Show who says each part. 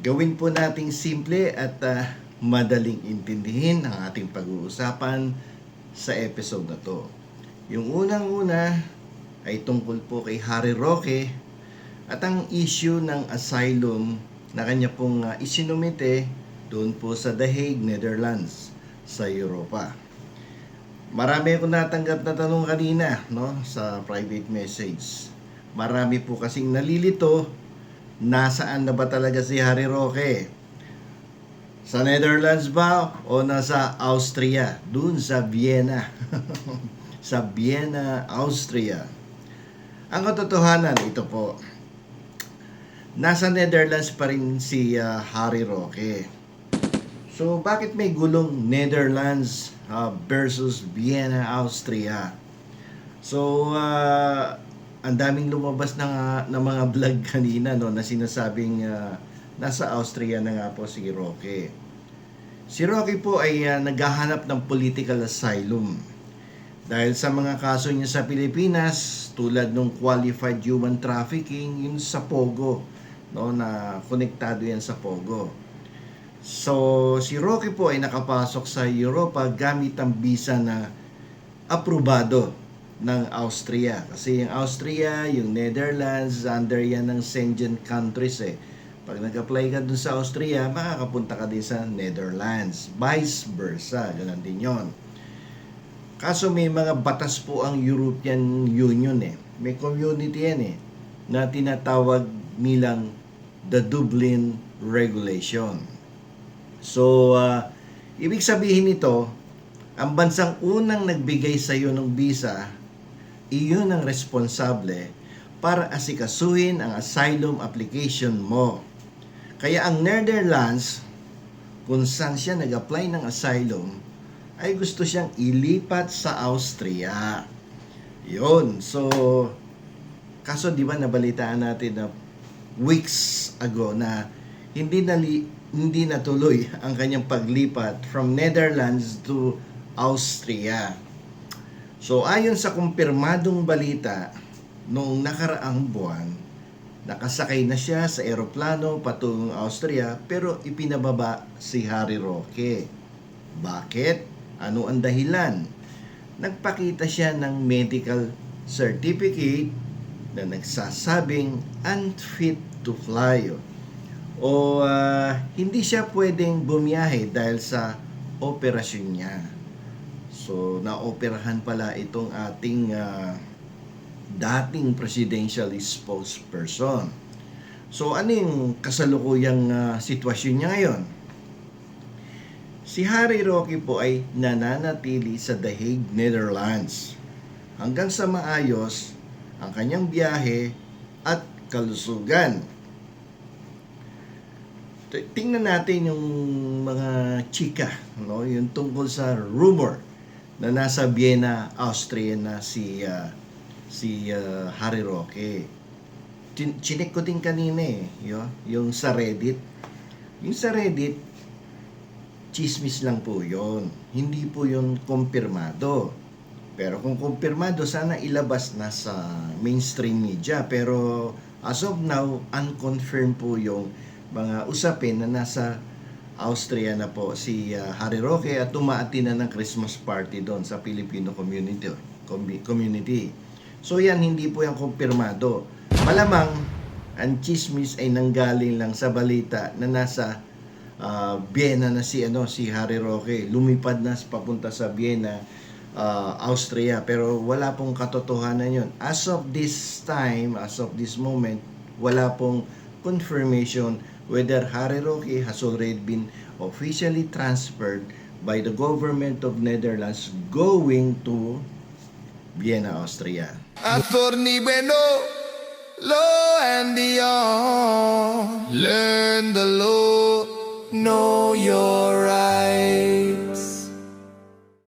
Speaker 1: Gawin po nating simple at madaling intindihin ang ating pag-uusapan sa episode na to. Yung unang-una ay tungkol po kay Harry Roque at ang issue ng asylum na kanya pong isinumite doon po sa The Hague, Netherlands, sa Europa. Marami akong natanggap na tanong kanina, no, sa private message. Marami po kasing nalilito, nasaan na ba talaga si Harry Roque? Sa Netherlands ba o nasa Austria? Doon sa Vienna. Sa Vienna, Austria. Ang katotohanan, ito po. Nasa Netherlands pa rin si Harry Roque. So, bakit may gulong Netherlands versus Vienna, Austria? So, ang daming lumabas na mga vlog kanina, no, na sinasabing nasa Austria na nga po si Roque. Si Roque po ay naghahanap ng political asylum dahil sa mga kaso niya sa Pilipinas, tulad ng qualified human trafficking, yun sa Pogo, no, na konektado yan sa Pogo. So, si Roque po ay nakapasok sa Europa gamit ang visa na aprobado ng Austria. Kasi yung Austria, yung Netherlands, under yan ng Schengen countries eh. Pag nag-apply ka dun sa Austria, makakapunta ka din sa Netherlands. Vice versa, ganun din yon. Kaso may mga batas po ang European Union eh. May community yan eh, na tinatawag nilang the Dublin Regulation. So, ibig sabihin nito, ang bansang unang nagbigay sa iyo ng visa, iyon ang responsable para asikasuhin ang asylum application mo. Kaya ang Netherlands, kung saan siya nag-apply ng asylum, ay gusto siyang ilipat sa Austria. Yun. So, kaso di ba nabalitaan natin na weeks ago na hindi natuloy ang kanyang paglipat from Netherlands to Austria. So ayon sa kumpirmadong balita, noong nakaraang buwan, nakasakay na siya sa eroplano patungong Austria pero ipinababa si Harry Roque. Bakit? Ano ang dahilan? Nagpakita siya ng medical certificate na nagsasabing unfit to fly o hindi siya pwedeng bumiyahe dahil sa operasyon niya. So, naoperahan pala itong ating dating presidential spokesperson. So, ano yung kasalukuyang sitwasyon niya ngayon? Si Harry Roque po ay nananatili sa The Hague, Netherlands hanggang sa maayos ang kanyang biyahe at kalusugan. Tingnan natin yung mga chika, no? Yung tungkol sa rumor na nasa Vienna, Austria na si Harry Roque. Chinek ko din kanina eh, yung sa Reddit. Yung sa Reddit, chismis lang po yon. Hindi po yun kumpirmado. Pero kung kumpirmado, sana ilabas na sa mainstream media. Pero as of now, unconfirmed po yung mga usapin na nasa Austria na po si Harry Roque at tumaati na ng Christmas party doon sa Filipino community. So yan, hindi po yan kumpirmado. Malamang ang chismis ay nanggaling lang sa balita na nasa Vienna na si Harry Roque. Lumipad na papunta sa Vienna, Austria, pero wala pong katotohanan yun. As of this time, as of this moment, wala pong confirmation whether Harry Roque has already been officially transferred by the government of Netherlands going to Vienna, Austria.
Speaker 2: Attorney Bueno.